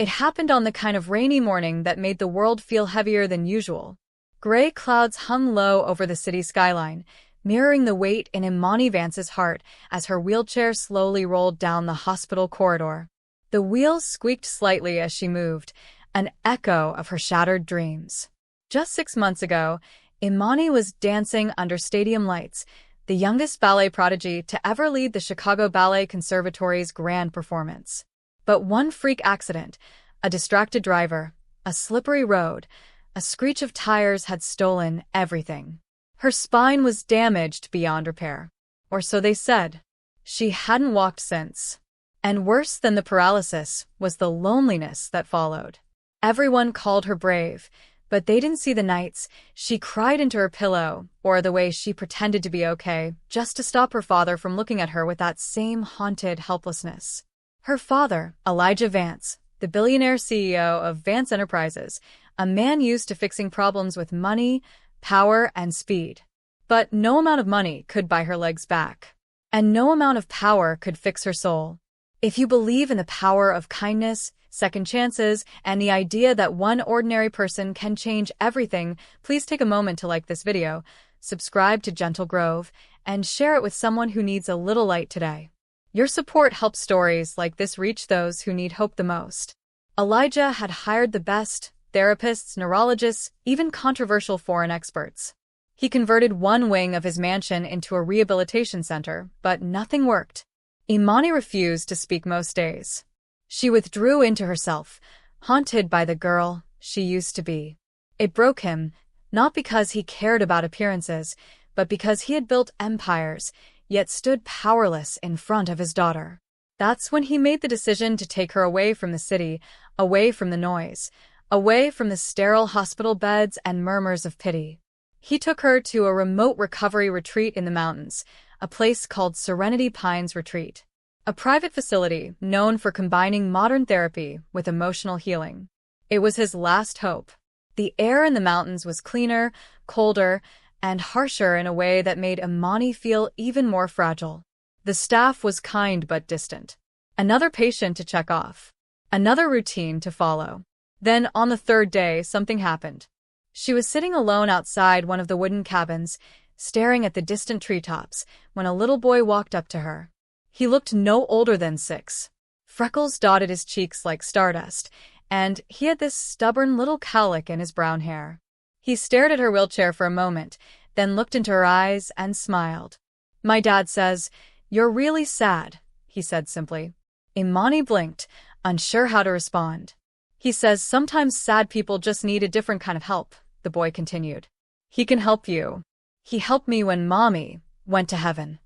It happened on the kind of rainy morning that made the world feel heavier than usual. Gray clouds hung low over the city skyline, mirroring the weight in Imani Vance's heart as her wheelchair slowly rolled down the hospital corridor. The wheels squeaked slightly as she moved, an echo of her shattered dreams. Just 6 months ago, Imani was dancing under stadium lights, the youngest ballet prodigy to ever lead the Chicago Ballet Conservatory's grand performance. But one freak accident, a distracted driver, a slippery road, a screech of tires had stolen everything. Her spine was damaged beyond repair. Or so they said. She hadn't walked since. And worse than the paralysis was the loneliness that followed. Everyone called her brave, but they didn't see the nights she cried into her pillow or the way she pretended to be okay just to stop her father from looking at her with that same haunted helplessness. Her father, Elijah Vance, the billionaire CEO of Vance Enterprises, a man used to fixing problems with money, power, and speed. But no amount of money could buy her legs back. And no amount of power could fix her soul. If you believe in the power of kindness, second chances, and the idea that one ordinary person can change everything, please take a moment to like this video, subscribe to Gentle Grove, and share it with someone who needs a little light today. Your support helps stories like this reach those who need hope the most. Elijah had hired the best therapists, neurologists, even controversial foreign experts. He converted one wing of his mansion into a rehabilitation center, but nothing worked. Imani refused to speak most days. She withdrew into herself, haunted by the girl she used to be. It broke him, not because he cared about appearances, but because he had built empires, yet stood powerless in front of his daughter. That's when he made the decision to take her away from the city, away from the noise, away from the sterile hospital beds and murmurs of pity. He took her to a remote recovery retreat in the mountains, a place called Serenity Pines Retreat, a private facility known for combining modern therapy with emotional healing. It was his last hope. The air in the mountains was cleaner, colder, and harsher in a way that made Imani feel even more fragile. The staff was kind but distant. Another patient to check off. Another routine to follow. Then, on the third day, something happened. She was sitting alone outside one of the wooden cabins, staring at the distant treetops, when a little boy walked up to her. He looked no older than 6. Freckles dotted his cheeks like stardust, and he had this stubborn little cowlick in his brown hair. He stared at her wheelchair for a moment, then looked into her eyes and smiled. "My dad says, you're really sad," he said simply. Imani blinked, unsure how to respond. "He says sometimes sad people just need a different kind of help," the boy continued. "He can help you. He helped me when Mommy went to heaven."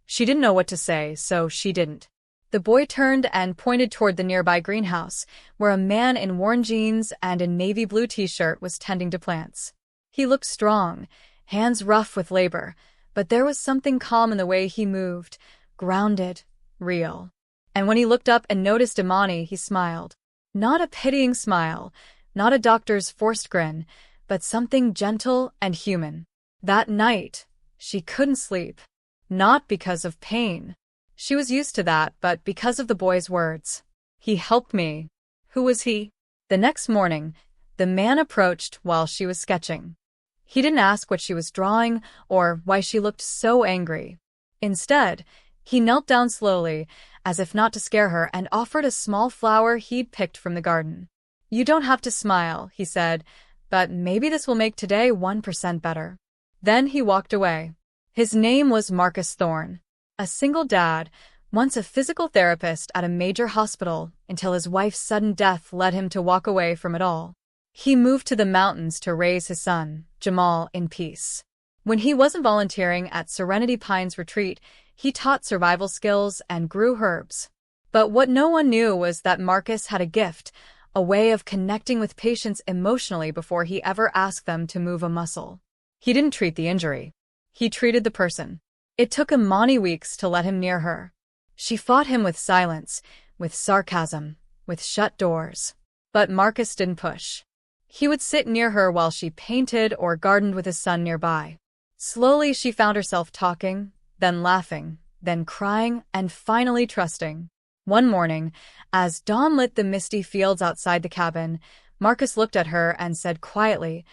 She didn't know what to say, so she didn't. The boy turned and pointed toward the nearby greenhouse, where a man in worn jeans and a navy blue t-shirt was tending to plants. He looked strong, hands rough with labor, but there was something calm in the way he moved, grounded, real. And when he looked up and noticed Imani, he smiled. Not a pitying smile, not a doctor's forced grin, but something gentle and human. That night, she couldn't sleep. Not because of pain. She was used to that, but because of the boy's words. "He helped me." Who was he? The next morning, the man approached while she was sketching. He didn't ask what she was drawing or why she looked so angry. Instead, he knelt down slowly, as if not to scare her, and offered a small flower he'd picked from the garden. "You don't have to smile," he said, "but maybe this will make today 1% better." Then he walked away. His name was Marcus Thorne. A single dad, once a physical therapist at a major hospital, until his wife's sudden death led him to walk away from it all. He moved to the mountains to raise his son, Jamal, in peace. When he wasn't volunteering at Serenity Pines Retreat, he taught survival skills and grew herbs. But what no one knew was that Marcus had a gift, a way of connecting with patients emotionally before he ever asked them to move a muscle. He didn't treat the injury. He treated the person. It took Imani weeks to let him near her. She fought him with silence, with sarcasm, with shut doors. But Marcus didn't push. He would sit near her while she painted or gardened with his son nearby. Slowly she found herself talking, then laughing, then crying, and finally trusting. One morning, as dawn lit the misty fields outside the cabin, Marcus looked at her and said quietly,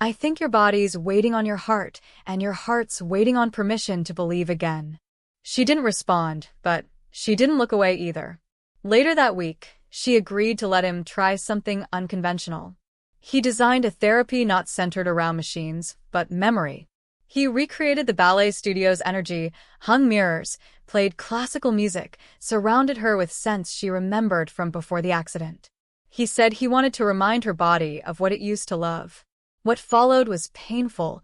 "I think your body's waiting on your heart, and your heart's waiting on permission to believe again." She didn't respond, but she didn't look away either. Later that week, she agreed to let him try something unconventional. He designed a therapy not centered around machines, but memory. He recreated the ballet studio's energy, hung mirrors, played classical music, surrounded her with scents she remembered from before the accident. He said he wanted to remind her body of what it used to love. What followed was painful,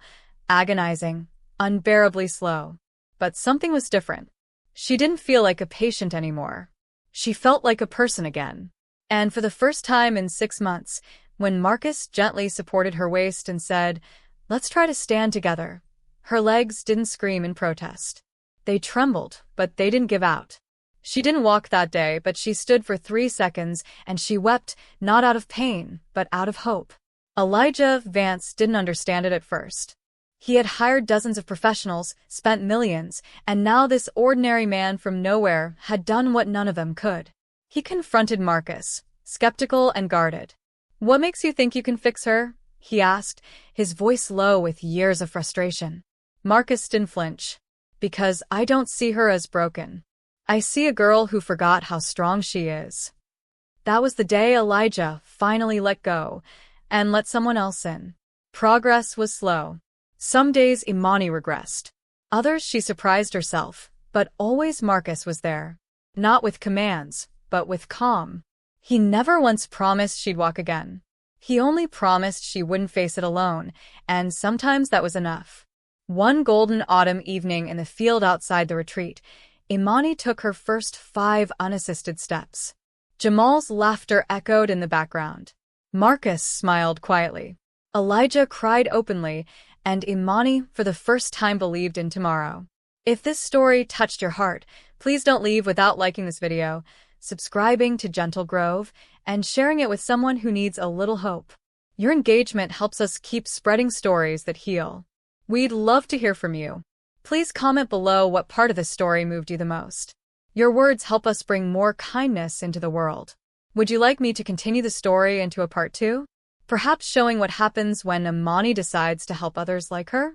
agonizing, unbearably slow. But something was different. She didn't feel like a patient anymore. She felt like a person again. And for the first time in 6 months, when Marcus gently supported her waist and said, "Let's try to stand together," her legs didn't scream in protest. They trembled, but they didn't give out. She didn't walk that day, but she stood for 3 seconds, and she wept, not out of pain, but out of hope. Elijah Vance didn't understand it at first. He had hired dozens of professionals, spent millions, and now this ordinary man from nowhere had done what none of them could. He confronted Marcus, skeptical and guarded. "What makes you think you can fix her?" he asked, his voice low with years of frustration. Marcus didn't flinch. "Because I don't see her as broken. I see a girl who forgot how strong she is." That was the day Elijah finally let go and let someone else in. Progress was slow. Some days Imani regressed. Others she surprised herself, but always Marcus was there. Not with commands, but with calm. He never once promised she'd walk again. He only promised she wouldn't face it alone, and sometimes that was enough. One golden autumn evening in the field outside the retreat, Imani took her first 5 unassisted steps. Jamal's laughter echoed in the background. Marcus smiled quietly. Elijah cried openly, and Imani for the first time believed in tomorrow. If this story touched your heart, please don't leave without liking this video, subscribing to Gentle Grove, and sharing it with someone who needs a little hope. Your engagement helps us keep spreading stories that heal. We'd love to hear from you. Please comment below what part of the story moved you the most. Your words help us bring more kindness into the world. Would you like me to continue the story into a part 2? Perhaps showing what happens when Imani decides to help others like her?